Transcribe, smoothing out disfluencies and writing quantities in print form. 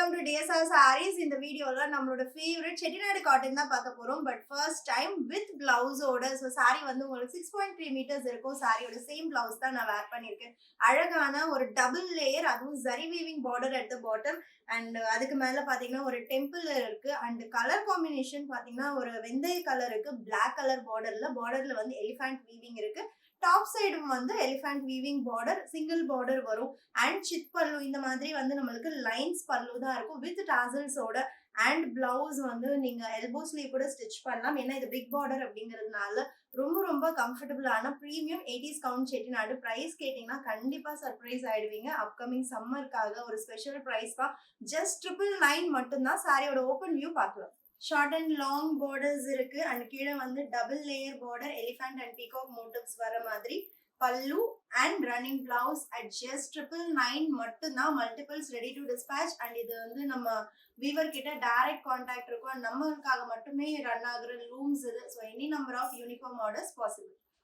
Welcome to TSR saris. இந்த வீடியோல நம்மளோட ஃபேவரட் செட்டிநாடு காட்டன் தான் பார்க்க போறோம். பட் ஃபர்ஸ்ட் டைம் வித் பிளவுஸோட. ஸோ சாரி வந்து உங்களுக்கு 6.3 மீட்டர்ஸ் இருக்கும். சாரியோட சேம் பிளவுஸ் தான் நான் வேர் பண்ணியிருக்கேன். அழகான ஒரு டபுள் லேயர், அதுவும் zari weaving border at the bottom. And அதுக்கு மேல பாத்தீங்கன்னா ஒரு டெம்பிள் இருக்கு. அண்ட் கலர் காம்பினேஷன் பாத்தீங்கன்னா ஒரு வெந்தய கலர் இருக்கு, பிளாக் கலர் பார்டர்ல வந்து எலிஃபண்ட் வீவிங் இருக்கு. டாப் சைடும் வந்து elephant weaving border, single border வரும். அண்ட் சித் பல்லு இந்த மாதிரி வந்து நம்மளுக்கு லைன்ஸ் பல்லு தான் இருக்கும் வித் டாசல்ஸோட. அண்ட் பிளவுஸ் வந்து நீங்க எல்போ ஸ்லீவ் கூட ஸ்டிச் பண்ணலாம். ஏன்னா இது பிக் பார்டர் அப்படிங்கிறதுனால ரொம்ப ரொம்ப கம்ஃபர்டபுளான premium 80s count Chettinad. Price கேட்டீங்கன்னா கண்டிப்பா சர்ப்ரைஸ் ஆயிடுவீங்க. அப்கமிங் சம்மருக்காக ஒரு ஸ்பெஷல் பிரைஸ் தான். ஜஸ்ட் 999 மட்டும்தான். சாரியோட ஓப்பன் வியூ பார்க்கலாம். ஷார்ட் அண்ட் லாங் பார்டர்ஸ் இருக்கு. அண்ட் கீழே வந்து double layer border, elephant and peacock motives வர மாதிரி பல்லு and running blouse at just 999 மட்டும்தான். Multiples ready to dispatch. And இது வந்து நம்ம வீவர் கிட்ட டைரக்ட் கான்டாக்ட் இருக்கும். அண்ட் நம்மளுக்காக மட்டுமே ரன் ஆகுற லூம்ஸ் இது. So any number of uniform orders possible.